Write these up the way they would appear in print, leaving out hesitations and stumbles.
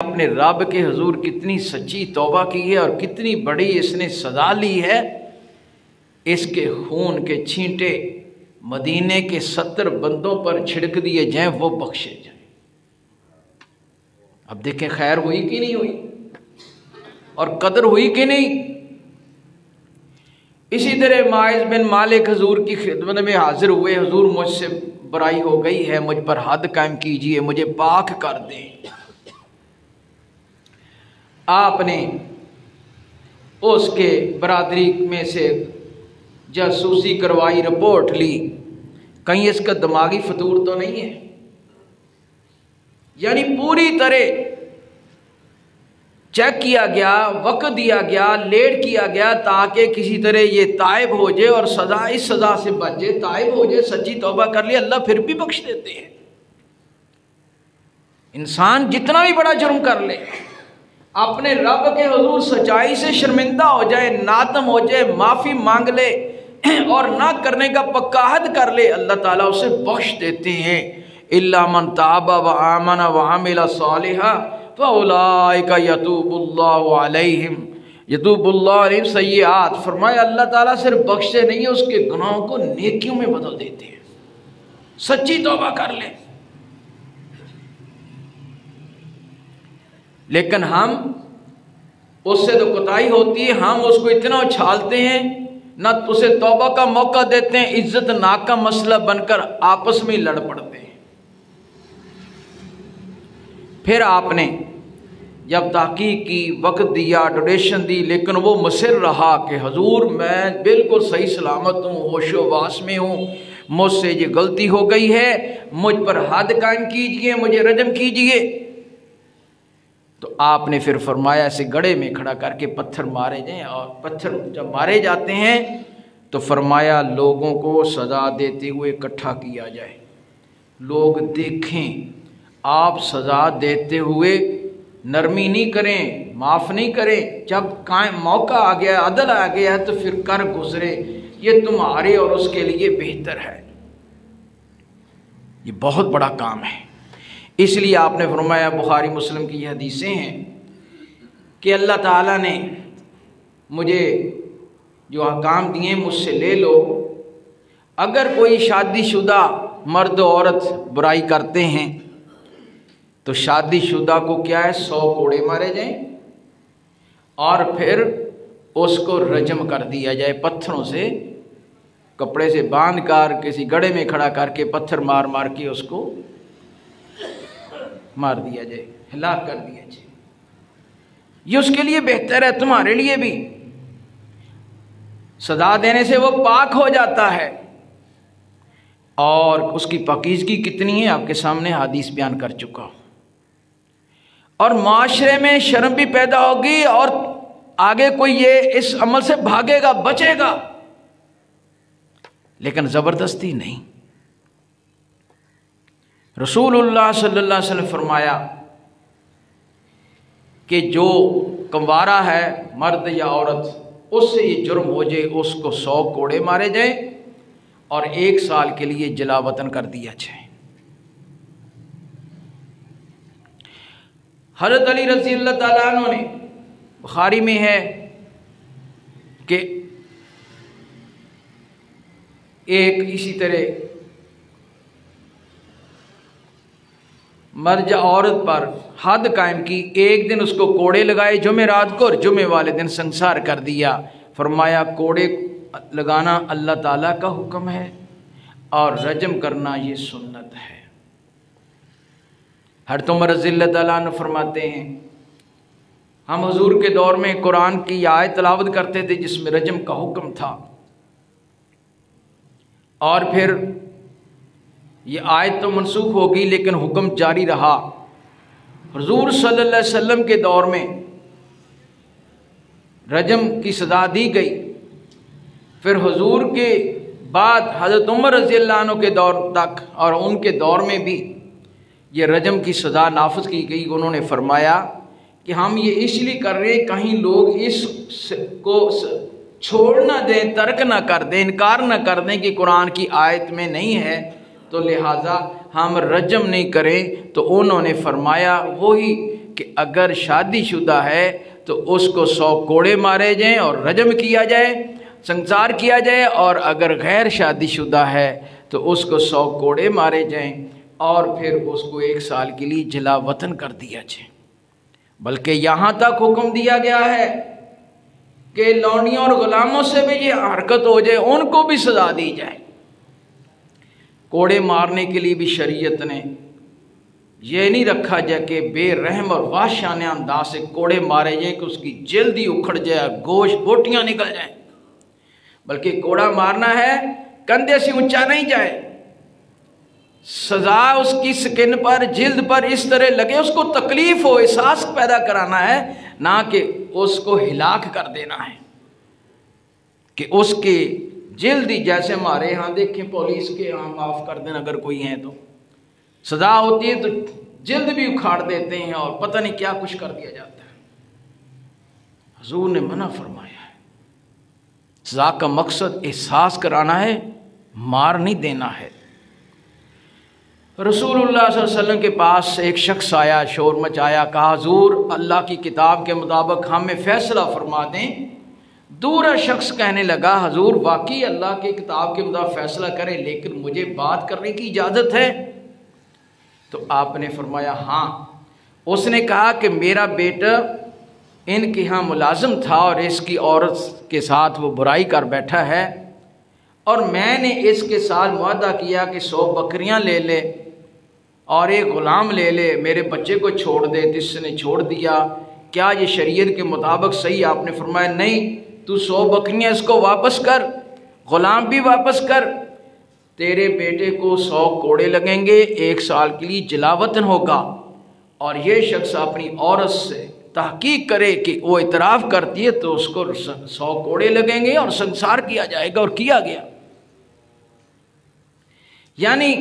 اپنے رب کے حضور کتنی سچی توبہ کی ہے اور کتنی بڑی اس نے سزا لی ہے، اس کے خون کے چھینٹے مدینے کے 70 بندوں پر چھڑک دیے جائیں، وہ بخشے جائیں۔ اب دیکھیں خیر ہوئی کہ نہیں ہوئی اور قدر ہوئی کہ نہیں۔ اسی طرح معاذ بن مالک حضور کی خدمت میں حاضر ہوئے، حضور مجھ سے برائی ہو گئی ہے، مجھ پر حد قائم کیجئے، مجھے پاک کر دیں۔ آپ نے اس کے برادری میں سے جاسوسی کروائی، رپورٹ لی، کہیں اس کا دماغی فطور تو نہیں ہے، یعنی پوری طرح چیک کیا گیا، وقت دیا گیا، لیٹ کیا گیا تاکہ کسی طرح یہ تائب ہو جائے اور سزا اس سزا سے بچ جائے، تائب ہو جائے، سچی توبہ کر لے، اللہ پھر بھی بخش دیتے ہیں۔ انسان جتنا بھی بڑا جرم کر لے، اپنے رب کے حضور سچائی سے شرمندہ ہو جائے، نادم ہو جائے، معافی مانگ لے اور نہ کرنے کا پکا عہد کر لے، اللہ تعالیٰ اسے بخش دیتے ہیں۔ الا من تاب وآمن وعمل صالحا فاولئک یتوب اللہ علیہم، یتوب اللہ علیہم سیئات۔ فرمایا اللہ تعالیٰ صرف بخشتے نہیں ہے، اس کے گناہوں کو نیکیوں میں بدل دیتے ہیں۔ سچی توبہ کر لے۔ لیکن ہم اس سے تو کوتاہی ہوتی ہے، ہم اس کو اتنا اچھالتے ہیں، نہ اسے توبہ کا موقع دیتے ہیں، عزت ناک کا مسئلہ بن کر آپس میں لڑ پڑتے ہیں۔ پھر آپ نے جب تحقیق کی، وقت دیا، ڈوریشن دی، لیکن وہ مصر رہا کہ حضور میں بالکل صحیح سلامت ہوں، ہوش و واس میں ہوں، مجھ سے یہ غلطی ہو گئی ہے، مجھ پر حد قائم کیجئے، مجھے رجم کیجئے۔ تو آپ نے پھر فرمایا اسے گڑھے میں کھڑا کر کے پتھر مارے جائیں، اور پتھر جب مارے جاتے ہیں تو فرمایا لوگوں کو سزا دیتے ہوئے اکٹھا کیا جائے، لوگ دیکھیں آپ سزا دیتے ہوئے نرمی نہیں کریں، معاف نہیں کریں، جب موقع آ گیا، عدل آ گیا ہے تو پھر کر گزرے، یہ تمہارے اور اس کے لیے بہتر ہے۔ یہ بہت بڑا کام ہے۔ اس لیے آپ نے فرمایا، بخاری مسلم کی یہ حدیثیں ہیں کہ اللہ تعالیٰ نے مجھے جو احکام دیے مجھ سے لے لو۔ اگر کوئی شادی شدہ مرد و عورت برائی کرتے ہیں تو شادی شدہ کو کیا ہے، 100 کوڑے مارے جائیں اور پھر اس کو رجم کر دیا جائے، پتھروں سے، کپڑے سے باندھ کر کسی گڑھے میں کھڑا کر کے پتھر مار مار کے اس کو مار دیا جائے، ہلاک کر دیا جائے۔ یہ اس کے لیے بہتر ہے، تمہارے لیے بھی۔ سزا دینے سے وہ پاک ہو جاتا ہے، اور اس کی پاکیزگی کتنی ہے آپ کے سامنے حدیث بیان کر چکا ہوں۔ اور معاشرے میں شرم بھی پیدا ہوگی، اور آگے کوئی یہ اس عمل سے بھاگے گا، بچے گا، لیکن زبردستی نہیں۔ رسول اللہ صلی اللہ علیہ وسلم فرمایا کہ جو کنوارا ہے مرد یا عورت، اس سے یہ جرم ہو جائے، اس کو 100 کوڑے مارے جائیں اور 1 سال کے لیے جلا وطن کر دیا جائے۔ حضرت علی رضی اللہ تعالیٰ عنہ نے، بخاری میں ہے کہ ایک اسی طرح مرد عورت پر حد قائم کی، ایک دن اس کو کوڑے لگائے جمعہ رات کو، اور جمعہ والے دن سنسار کر دیا۔ فرمایا کوڑے لگانا اللہ تعالیٰ کا حکم ہے اور رجم کرنا یہ سنت ہے۔ حضرت عمر رضی اللہ تعالیٰ عنہ فرماتے ہیں ہم حضور کے دور میں قرآن کی آیت تلاوت کرتے تھے جس میں رجم کا حکم تھا، اور پھر یہ آیت تو منسوخ ہوگی لیکن حکم جاری رہا۔ حضور صلی اللہ علیہ وسلم کے دور میں رجم کی سزا دی گئی، پھر حضور کے بعد حضرت عمر رضی اللہ عنہ کے دور تک اور ان کے دور میں بھی یہ رجم کی سزا نافذ کی گئی۔ انہوں نے فرمایا کہ ہم یہ اس لیے کر رہے ہیں کہیں لوگ اس کو چھوڑ نہ دیں، ترک نہ کر دیں، انکار نہ کر دیں کہ قرآن کی آیت میں نہیں ہے، تو لہٰذا ہم رجم نہیں کریں۔ تو انہوں نے فرمایا وہی کہ اگر شادی شدہ ہے تو اس کو 100 کوڑے مارے جائیں اور رجم کیا جائے، سنسار کیا جائے، اور اگر غیر شادی شدہ ہے تو اس کو 100 کوڑے مارے جائیں اور پھر اس کو 1 سال کے لیے جلا وطن کر دیا جائے۔ بلکہ یہاں تک حکم دیا گیا ہے کہ لونڈیوں اور غلاموں سے بھی یہ حرکت ہو جائے ان کو بھی سزا دی جائے۔ کوڑے مارنے کے لیے بھی شریعت نے یہ نہیں رکھا جائے کہ بے رحم اور وحشیانہ انداز سے کوڑے مارے جائیں کہ اس کی جلد ہی اکھڑ جائے، گوشت بوٹیاں نکل جائیں، بلکہ کوڑا مارنا ہے کندھے سے اونچا نہیں جائے، سزا اس کی سکن پر، جلد پر اس طرح لگے اس کو تکلیف ہو، احساس پیدا کرانا ہے، نہ کہ اس کو ہلاک کر دینا ہے کہ اس کی جلد ہی، جیسے ہمارے ہاں دیکھیں پولیس کے ہاں معاف کر دینا اگر کوئی ہیں تو سزا ہوتی ہے تو جلد بھی اکھاڑ دیتے ہیں اور پتہ نہیں کیا کچھ کر دیا جاتا ہے۔ حضور نے منع فرمایا ہے، سزا کا مقصد احساس کرانا ہے، مار نہیں دینا ہے۔ رسول اللہ صلی اللہ علیہ وسلم کے پاس ایک شخص آیا، شور مچایا، کہا حضور اللہ کی کتاب کے مطابق ہمیں فیصلہ فرما دیں۔ دوسرا شخص کہنے لگا حضور واقعی اللہ کی کتاب کے مطابق فیصلہ کریں، لیکن مجھے بات کرنے کی اجازت ہے؟ تو آپ نے فرمایا ہاں۔ اس نے کہا کہ میرا بیٹا ان کے ہاں ملازم تھا اور اس کی عورت کے ساتھ وہ برائی کر بیٹھا ہے، اور میں نے اس کے ساتھ معاہدہ کیا کہ 100 بکریاں لے لے اور 1 غلام لے لے، میرے بچے کو چھوڑ دے، تو اس نے چھوڑ دیا، کیا یہ شریعت کے مطابق صحیح؟ آپ نے فرمایا نہیں، تو 100 بکریاں اس کو واپس کر، غلام بھی واپس کر، تیرے بیٹے کو 100 کوڑے لگیں گے، 1 سال کے لیے جلا وطن ہوگا، اور یہ شخص اپنی عورت سے تحقیق کرے کہ وہ اعتراف کرتی ہے تو اس کو 100 کوڑے لگیں گے اور سنسار کیا جائے گا، اور کیا گیا۔ یعنی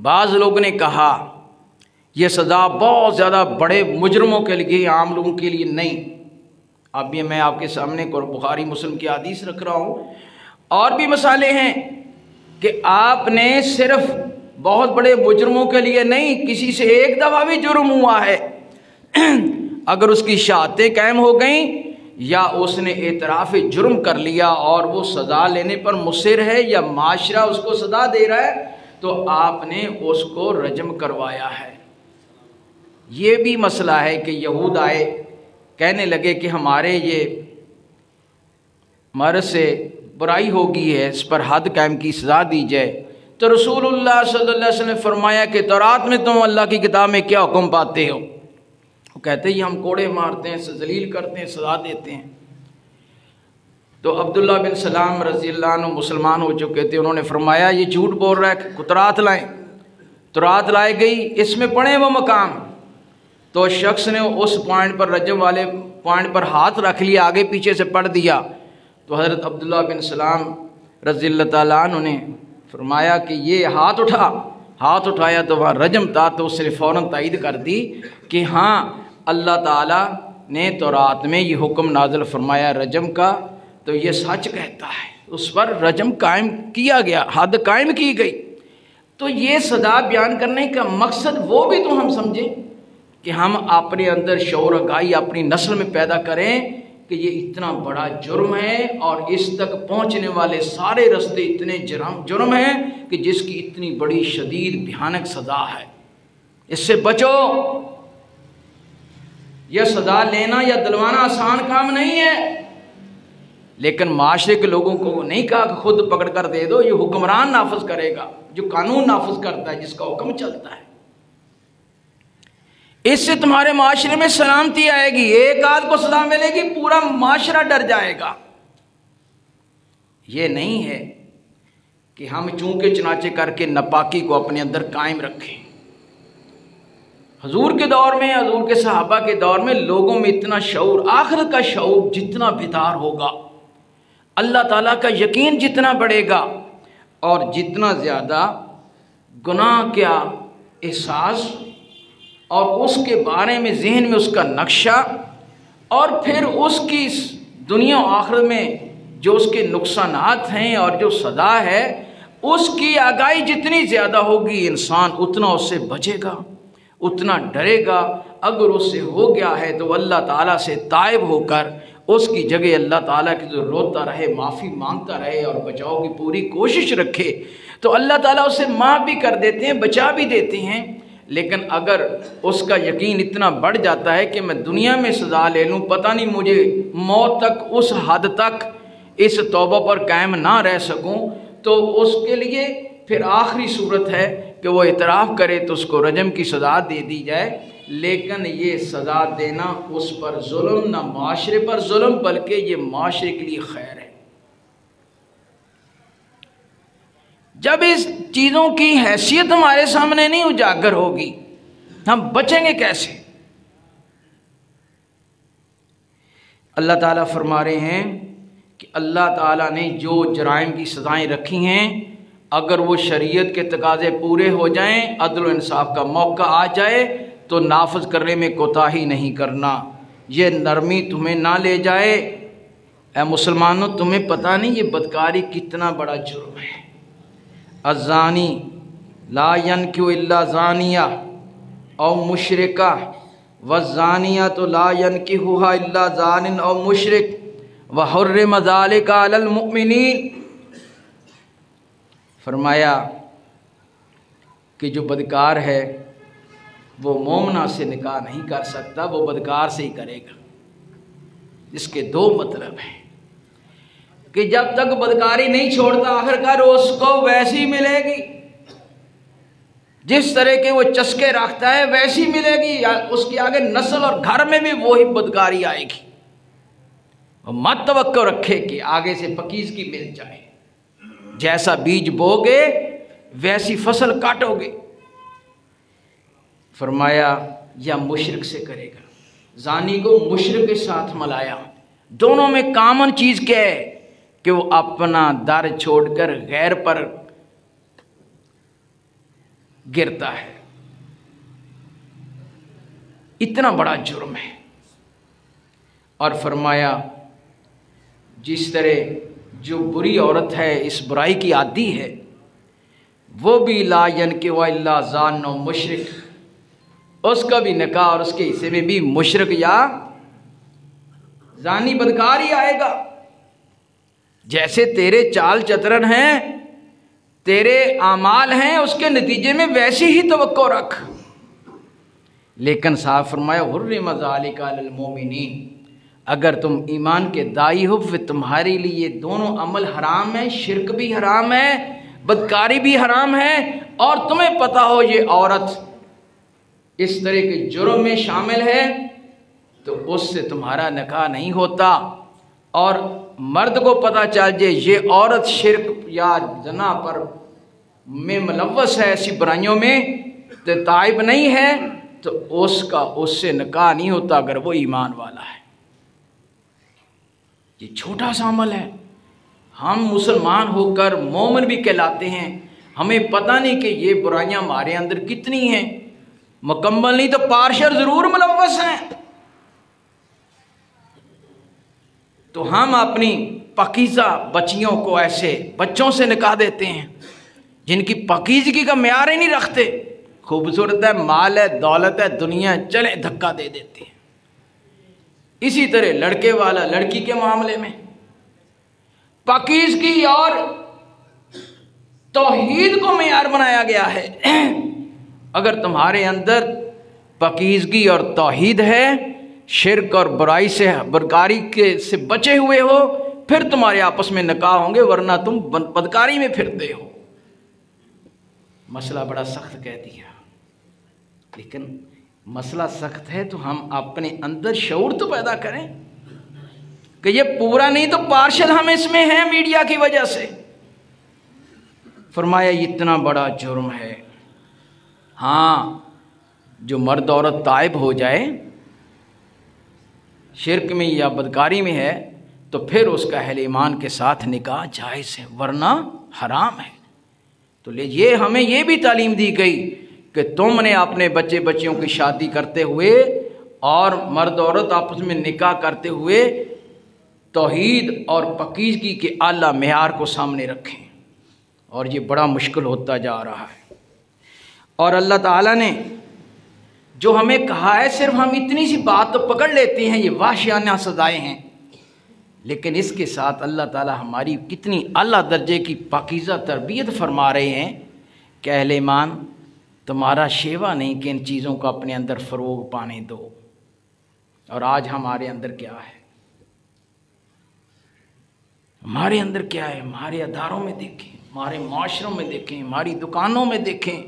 بعض لوگوں نے کہا یہ سزا بہت زیادہ بڑے مجرموں کے لیے، عام لوگوں کے لیے نہیں۔ اب یہ میں آپ کے سامنے بخاری مسلم کی حدیث رکھ رہا ہوں، اور بھی مسئلے ہیں کہ آپ نے صرف بہت بڑے مجرموں کے لیے نہیں، کسی سے 1 دفعہ بھی جرم ہوا ہے اگر اس کی شہادتیں قائم ہو گئیں یا اس نے اعتراف جرم کر لیا اور وہ سزا لینے پر مصر ہے یا معاشرہ اس کو سزا دے رہا ہے، تو آپ نے اس کو رجم کروایا ہے۔ یہ بھی مسئلہ ہے کہ یہود آئے کہنے لگے کہ ہمارے یہ مرد سے برائی ہوگی ہے، اس پر حد قائم کی، سزا دی جائے، تو رسول اللہ صلی اللہ علیہ وسلم نے فرمایا کہ تورات میں تم اللہ کی کتاب میں کیا حکم پاتے ہو؟ وہ کہتے ہیں ہم کوڑے مارتے ہیں، ذلیل کرتے ہیں، سزا دیتے ہیں۔ تو عبداللہ بن سلام رضی اللہ عنہ مسلمان ہو چکے تھے، انہوں نے فرمایا یہ جھوٹ بول رہا ہے، تورات لائیں۔ تورات لائی گئی، اس میں پڑھیں وہ مقام، تو شخص نے اس پوائنٹ پر، رجم والے پوائنٹ پر ہاتھ رکھ لیا، آگے پیچھے سے پڑھ دیا، تو حضرت عبداللہ بن سلام رضی اللہ تعالیٰ عنہ نے فرمایا کہ یہ ہاتھ اٹھایا تو وہاں رجم تھا، تو اس نے فوراً تائید کر دی کہ ہاں اللہ تعالیٰ نے تورات میں یہ حکم نازل فرمایا رجم کا، تو یہ سچ کہتا ہے، اس پر رجم قائم کیا گیا، حد قائم کی گئی۔ تو یہ سزا بیان کرنے کا مقصد وہ بھی تو ہم سمجھیں کہ ہم اپنے اندر شعور آگاہی اپنی نسل میں پیدا کریں کہ یہ اتنا بڑا جرم ہے اور اس تک پہنچنے والے سارے راستے اتنے جرم ہیں کہ جس کی اتنی بڑی شدید بھیانک سزا ہے، اس سے بچو۔ یہ سزا لینا یا دلوانا آسان کام نہیں ہے، لیکن معاشرے کے لوگوں کو نہیں کہا کہ خود پکڑ کر دے دو، یہ حکمران نافذ کرے گا جو قانون نافذ کرتا ہے، جس کا حکم چلتا ہے۔ اس سے تمہارے معاشرے میں سلامتی آئے گی، ایک آدھ کو سزا ملے گی، پورا معاشرہ ڈر جائے گا۔ یہ نہیں ہے کہ ہم چونکے چنانچے کر کے ناپاکی کو اپنے اندر قائم رکھیں۔ حضور کے دور میں، حضور کے صحابہ کے دور میں لوگوں میں اتنا شعور، آخرت کا شعور جتنا بیدار ہوگا، اللہ تعالیٰ کا یقین جتنا بڑھے گا، اور جتنا زیادہ گناہ کا احساس اور اس کے بارے میں ذہن میں اس کا نقشہ، اور پھر اس کی دنیا و آخرت میں جو اس کے نقصانات ہیں اور جو سزا ہے، اس کی آگاہی جتنی زیادہ ہوگی، انسان اتنا اس سے بچے گا، اتنا ڈرے گا، اگر اس سے ہو گیا ہے تو اللہ تعالیٰ سے تائب ہو کر اس کی جگہ اللہ تعالیٰ کی جو روتا رہے، معافی مانگتا رہے اور بچاؤ کی پوری کوشش رکھے، تو اللہ تعالیٰ اسے معاف بھی کر دیتے ہیں، بچا بھی دیتے ہیں۔ لیکن اگر اس کا یقین اتنا بڑھ جاتا ہے کہ میں دنیا میں سزا لے لوں، پتہ نہیں مجھے موت تک اس حد تک اس توبہ پر قائم نہ رہ سکوں، تو اس کے لیے پھر آخری صورت ہے کہ وہ اعتراف کرے تو اس کو رجم کی سزا دے دی جائے۔ لیکن یہ سزا دینا اس پر ظلم، نہ معاشرے پر ظلم، بلکہ یہ معاشرے کے لیے خیر ہے۔ جب اس چیزوں کی حیثیت ہمارے سامنے نہیں اجاگر ہوگی، ہم بچیں گے کیسے؟ اللہ تعالیٰ فرما رہے ہیں کہ اللہ تعالیٰ نے جو جرائم کی سزائیں رکھی ہیں، اگر وہ شریعت کے تقاضے پورے ہو جائیں، عدل و انصاف کا موقع آ جائے تو نافذ کرنے میں کوتاہی نہیں کرنا۔ یہ نرمی تمہیں نہ لے جائے۔ اے مسلمانوں، تمہیں پتہ نہیں یہ بدکاری کتنا بڑا جرم ہے۔ الزانی لا ینکح الا زانیہ او مشرکہ والزانیۃ لا ینکحها الا زان او مشرک وحرم ذلک علی المؤمنین۔ فرمایا کہ جو بدکار ہے وہ مومنہ سے نکاح نہیں کر سکتا، وہ بدکار سے ہی کرے گا۔ اس کے دو مطلب ہیں کہ جب تک بدکاری نہیں چھوڑتا آخرکار اس کو ویسی ملے گی، جس طرح کے وہ چسکے رکھتا ہے ویسی ملے گی، یا اس کی آگے نسل اور گھر میں بھی وہی بدکاری آئے گی۔ مت توقع رکھے کہ آگے سے پکیزگی مل جائے، جیسا بیج بوگے ویسی فصل کاٹو گے۔ فرمایا یا مشرک سے کرے گا۔ زانی کو مشرک کے ساتھ ملایا۔ دونوں میں کامن چیز کیا ہے کہ وہ اپنا در چھوڑ کر غیر پر گرتا ہے۔ اتنا بڑا جرم ہے۔ اور فرمایا جس طرح جو بری عورت ہے، اس برائی کی عادی ہے، وہ بھی لا ینکح الا زان و مشرک، اس کا بھی نکاح اور اس کے حصے میں بھی مشرک یا زانی بدکار ہی آئے گا۔ جیسے تیرے چال چترن ہیں، تیرے اعمال ہیں، اس کے نتیجے میں ویسی ہی توقع رکھ۔ لیکن صاحب فرمایا حرم ذلک علی المؤمنین، اگر تم ایمان کے داعی ہو پھر تمہارے لیے یہ دونوں عمل حرام ہیں، شرک بھی حرام ہے، بدکاری بھی حرام ہے، اور تمہیں پتہ ہو یہ عورت اس طرح کے جرم میں شامل ہے تو اس سے تمہارا نکاح نہیں ہوتا۔ اور مرد کو پتہ چل جائے یہ عورت شرک یا زنا پر میں ملوث ہے، ایسی برائیوں میں تائب نہیں ہے، تو اس سے نکاح نہیں ہوتا اگر وہ ایمان والا ہے۔ یہ چھوٹا سا عمل ہے، ہم مسلمان ہو کر مومن بھی کہلاتے ہیں، ہمیں پتہ نہیں کہ یہ برائیاں ہمارے اندر کتنی ہیں، مکمل نہیں تو پارشل ضرور ملوث ہیں۔ تو ہم اپنی پاکیزہ بچیوں کو ایسے بچوں سے نکاح دیتے ہیں جن کی پاکیزگی کا معیار ہی نہیں رکھتے، خوبصورت ہے، مال ہے، دولت ہے، دنیا ہے، چلے دھکا دے دیتے ہیں۔ اسی طرح لڑکے والا لڑکی کے معاملے میں پاکیزگی اور توحید کو معیار بنایا گیا ہے۔ اگر تمہارے اندر پاکیزگی اور توحید ہے، شرک اور برائی سے بدکاری سے بچے ہوئے ہو، پھر تمہارے آپس میں نکاح ہوں گے، ورنہ تم بدکاری میں پھرتے ہو۔ مسئلہ بڑا سخت کہہ دیا، لیکن مسئلہ سخت ہے تو ہم اپنے اندر شعور تو پیدا کریں کہ یہ پورا نہیں تو پارشل ہم اس میں ہیں میڈیا کی وجہ سے۔ فرمایا اتنا بڑا جرم ہے۔ ہاں، جو مرد عورت تائب ہو جائے، شرک میں یا بدکاری میں ہے، تو پھر اس کا اہل ایمان کے ساتھ نکاح جائز ہے، ورنہ حرام ہے۔ تو یہ ہمیں یہ بھی تعلیم دی گئی کہ تم نے اپنے بچے بچیوں کی شادی کرتے ہوئے اور مرد عورت آپس میں نکاح کرتے ہوئے توحید اور پاکیزگی کے اعلیٰ معیار کو سامنے رکھیں، اور یہ بڑا مشکل ہوتا جا رہا ہے۔ اور اللہ تعالیٰ نے جو ہمیں کہا ہے صرف ہم اتنی سی بات تو پکڑ لیتے ہیں، یہ وحشیانہ سزائیں ہیں، لیکن اس کے ساتھ اللہ تعالی ہماری کتنی اعلیٰ درجے کی پاکیزہ تربیت فرما رہے ہیں کہ اہل ایمان تمہارا شیوا نہیں کہ ان چیزوں کو اپنے اندر فروغ پانے دو۔ اور آج ہمارے اندر کیا ہے؟ ہمارے اندر کیا ہے؟ ہمارے اداروں میں دیکھیں، ہمارے معاشروں میں دیکھیں، ہماری دکانوں میں دیکھیں،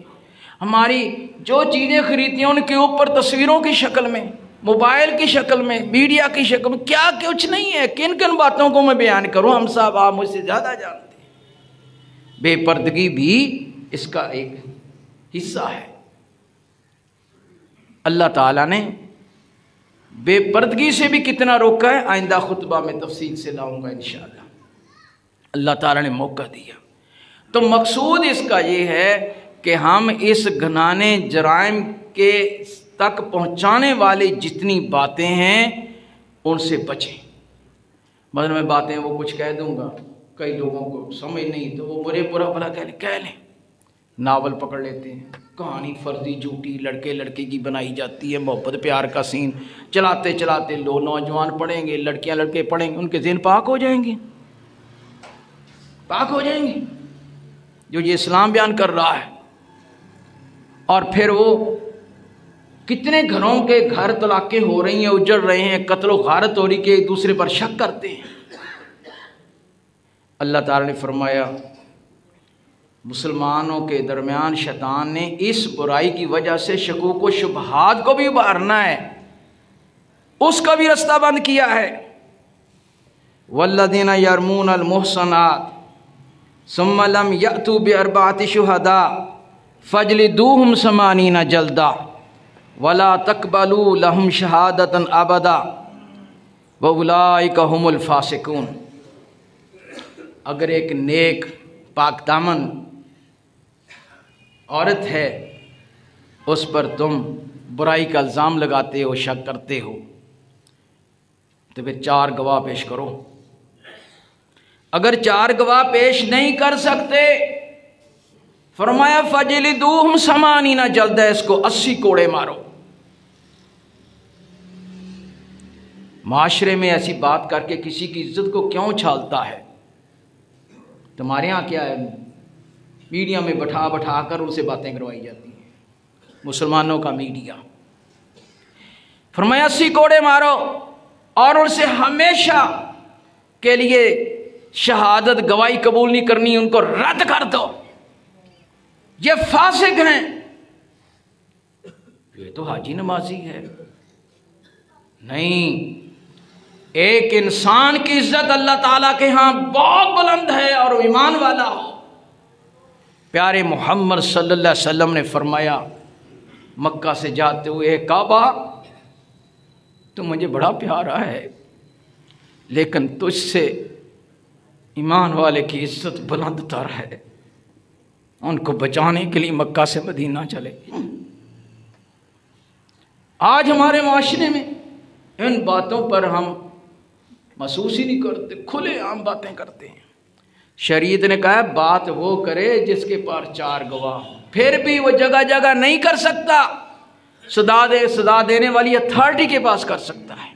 ہماری جو چیزیں خریدتی ہیں ان کے اوپر تصویروں کی شکل میں، موبائل کی شکل میں، میڈیا کی شکل میں کیا کچھ نہیں ہے۔ کن کن باتوں کو میں بیان کروں؟ ہم صاحب آپ مجھ سے زیادہ جانتے ہیں۔ بے پردگی بھی اس کا ایک حصہ ہے۔ اللہ تعالیٰ نے بے پردگی سے بھی کتنا روکا ہے، آئندہ خطبہ میں تفصیل سے لاؤں گا انشاءاللہ۔ اللہ تعالیٰ نے موقع دیا، تو مقصود اس کا یہ ہے کہ ہم اس گھنانے جرائم کے تک پہنچانے والے جتنی باتیں ہیں ان سے بچیں۔ مطلب میں باتیں وہ کچھ کہہ دوں گا، کئی لوگوں کو سمجھ نہیں تو وہ برے برا بھلا کہہ لیں۔ ناول پکڑ لیتے ہیں، کہانی فرضی جھوٹی لڑکے لڑکی کی بنائی جاتی ہے، محبت پیار کا سین چلاتے چلاتے لوگ نوجوان پڑھیں گے، لڑکیاں لڑکے پڑھیں گے، ان کے ذہن پاک ہو جائیں گے، پاک ہو جائیں گے جو یہ اسلام بیان کر رہا ہے۔ اور پھر وہ کتنے گھروں کے گھر طلاقیں ہو رہی ہیں، اجڑ رہے ہیں، قتل و غارت ہو رہی کہ ایک دوسرے پر شک کرتے ہیں۔ اللہ تعالیٰ نے فرمایا مسلمانوں کے درمیان شیطان نے اس برائی کی وجہ سے شکوک و شبہات کو بھی ابھارنا ہے، اس کا بھی رستہ بند کیا ہے۔ والذین یرمون المحصنات ثم لم یأتوا بأربعۃ شہداء فاجلدوہم 80 جلدہ ولا تقبلوا لهم شہادۃ ابدا واولئک هم الفاسقون۔ اگر ایک نیک پاک دامن عورت ہے، اس پر تم برائی کا الزام لگاتے ہو، شک کرتے ہو، تو پھر 4 گواہ پیش کرو۔ اگر 4 گواہ پیش نہیں کر سکتے، فرمایا فجلدوہم 80 جلدہ، اس کو 80 کوڑے مارو۔ معاشرے میں ایسی بات کر کے کسی کی عزت کو کیوں چھالتا ہے؟ تمہارے ہاں کیا ہے؟ میڈیا میں بٹھا بٹھا کر ان سے باتیں کروائی جاتی ہیں، مسلمانوں کا میڈیا۔ فرمایا 80 کوڑے مارو اور ان سے ہمیشہ کے لیے شہادت گواہی قبول نہیں کرنی، ان کو رد کر دو، یہ فاسق ہیں، یہ تو حاجی نمازی ہے۔ نہیں، ایک انسان کی عزت اللہ تعالیٰ کے ہاں بہت بلند ہے اور ایمان والا ہو۔ پیارے محمد صلی اللہ علیہ وسلم نے فرمایا مکہ سے جاتے ہوئے، کعبہ تو مجھے بڑا پیارا ہے، لیکن تجھ سے ایمان والے کی عزت بلند تر ہے، ان کو بچانے کے لیے مکہ سے مدینہ چلے۔ آج ہمارے معاشرے میں ان باتوں پر ہم محسوس ہی نہیں کرتے، کھلے عام باتیں کرتے ہیں۔ شریعت نے کہا بات وہ کرے جس کے پاس 4 گواہ ہوں، پھر بھی وہ جگہ جگہ نہیں کر سکتا، سزا دینے والی اتھارٹی کے پاس کر سکتا ہے۔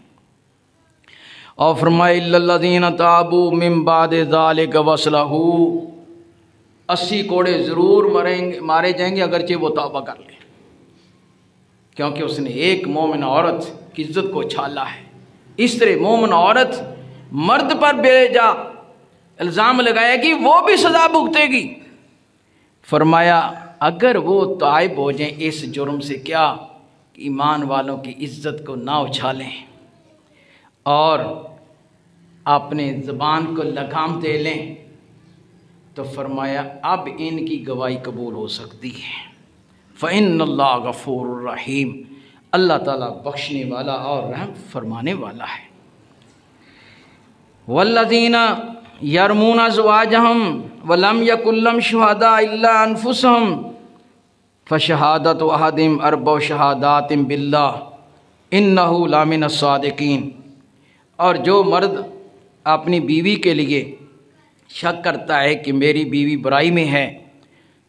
اور فرمائے الا الذین تابوا من بعد ذلک واصلحوا، 80 کوڑے ضرور مارے جائیں گے اگرچہ وہ توبہ کر لیں، کیونکہ اس نے ایک مومن عورت کی عزت کو چھالا ہے۔ اس طرح مومن عورت مرد پر بے جا الزام لگائے گی، وہ بھی سزا بھگتے گی۔ فرمایا اگر وہ تائب ہو جائیں اس جرم سے، کیا ایمان والوں کی عزت کو نہ اچھالیں اور اپنے زبان کو لگام دے لیں، تو فرمایا اب ان کی گواہی قبول ہو سکتی ہے۔ فإن اللہ غفور الرحیم، اللہ تعالیٰ بخشنے والا اور رحم فرمانے والا ہے۔ والذین یرمون ازواجہم ولم یکن لہم شہداء الا انفسہم فشہادۃ احدہم 4 شہادات باللہ انہ لمن الصادقین۔ اور جو مرد اپنی بیوی کے لیے شک کرتا ہے کہ میری بیوی برائی میں ہے،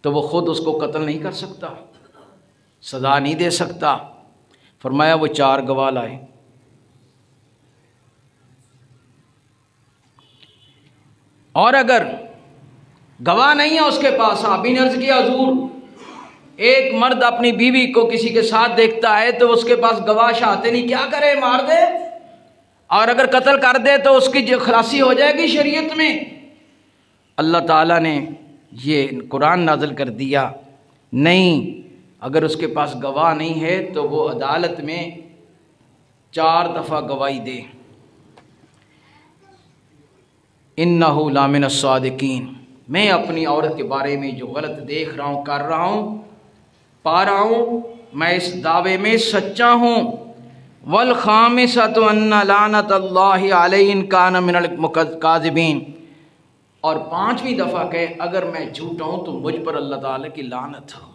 تو وہ خود اس کو قتل نہیں کر سکتا، سزا نہیں دے سکتا، فرمایا وہ 4 گواہ لائے۔ اور اگر گواہ نہیں ہے اس کے پاس، صحابی نے عرض کیا حضور ایک مرد اپنی بیوی کو کسی کے ساتھ دیکھتا ہے تو اس کے پاس گواہ شہادت نہیں، کیا کرے؟ مار دے؟ اور اگر قتل کر دے تو اس کی جو خلاصی ہو جائے گی شریعت میں۔ اللہ تعالیٰ نے یہ قرآن نازل کر دیا، نہیں، اگر اس کے پاس گواہ نہیں ہے تو وہ عدالت میں 4 دفعہ گواہی دے۔ اِنَّهُ لَمِنَ الصَّادِقِينَ، میں اپنی عورت کے بارے میں جو غلط دیکھ رہا ہوں، کر رہا ہوں، پا رہا ہوں، میں اس دعوے میں سچا ہوں۔ وَالْخَامِسَةُ أَنَّ لَعْنَةَ اللَّهِ عَلَيْهِ إِن كَانَ مِنَ الْكَاذِبِينَ، اور 5ویں دفعہ کہ اگر میں جھوٹا ہوں تو مجھ پر اللہ تعالیٰ کی لعنت ہو۔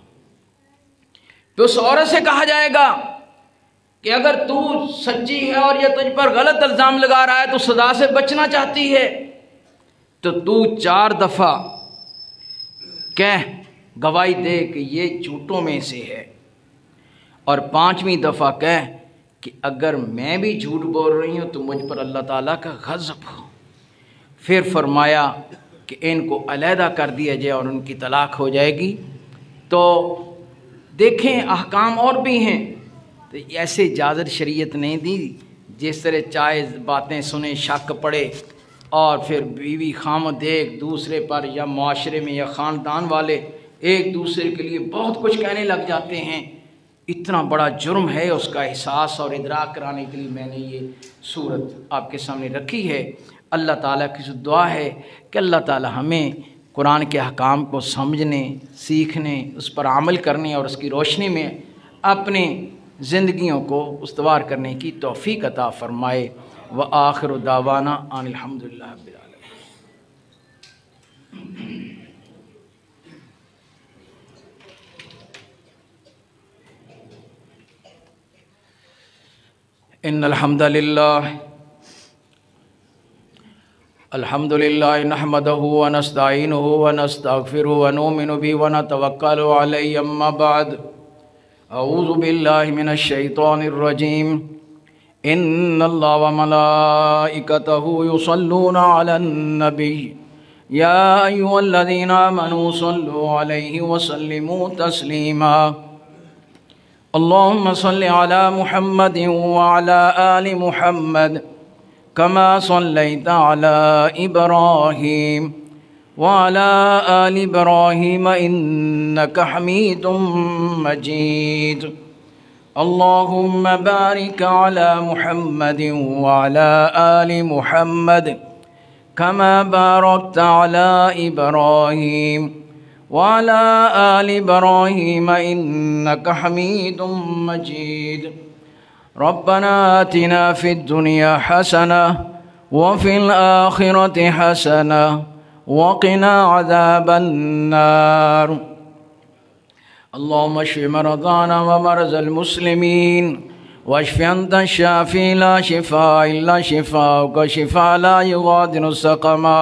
تو اس عورت سے کہا جائے گا کہ اگر تو سچی ہے اور یہ تجھ پر غلط الزام لگا رہا ہے تو سزا سے بچنا چاہتی ہے تو 4 دفعہ کہہ گواہی دے کہ یہ جھوٹوں میں سے ہے، اور 5ویں دفعہ کہہ کہ اگر میں بھی جھوٹ بول رہی ہوں تو مجھ پر اللہ تعالیٰ کا غضب ہو۔ پھر فرمایا کہ ان کو علیحدہ کر دیا جائے اور ان کی طلاق ہو جائے گی۔ تو دیکھیں احکام اور بھی ہیں، تو ایسے اجازت شریعت نہیں دی جس طرح چاہے باتیں سنیں، شک پڑے، اور پھر بیوی خامد ایک دوسرے پر یا معاشرے میں یا خاندان والے ایک دوسرے کے لیے بہت کچھ کہنے لگ جاتے ہیں۔ اتنا بڑا جرم ہے، اس کا احساس اور ادراک کرانے کے لیے میں نے یہ صورت آپ کے سامنے رکھی ہے۔ اللہ تعالیٰ کی دعا ہے کہ اللہ تعالیٰ ہمیں قرآن کے احکام کو سمجھنے، سیکھنے، اس پر عمل کرنے اور اس کی روشنی میں اپنے زندگیوں کو استوار کرنے کی توفیق عطا فرمائے۔ وآخر دعوانا ان الحمدللہ رب العالمین۔ ان الحمد للہ نحمدہ ونستعینہ ونستغفرہ ونؤمن بہ ونتوکل علیہ، اما بعد، اعوذ باللہ من الشیطان الرجیم۔ ان اللہ وملائکتہ یصلون علی النبی یا ایھا الذین آمنوا صلوا علیہ وسلموا تسلیما۔ اللہم صل علی محمد وعلی آل محمد کما صلیت علی ابراہیم وعلی آل ابراہیم انک حمید مجید۔ اللہم بارک علی محمد وعلی آل محمد کما بارکت علی ابراہیم وعلى آل إبراهيم إنك حميد مجيد۔ ربنا آتنا في الدنيا حسنة وفي الآخرة حسنة وقنا عذاب النار۔ اللهم اشف مرضانا ومرضى المسلمين واشف أنت الشافي لا شفاء إلا شفاؤك شفاء لا يغادر سقما۔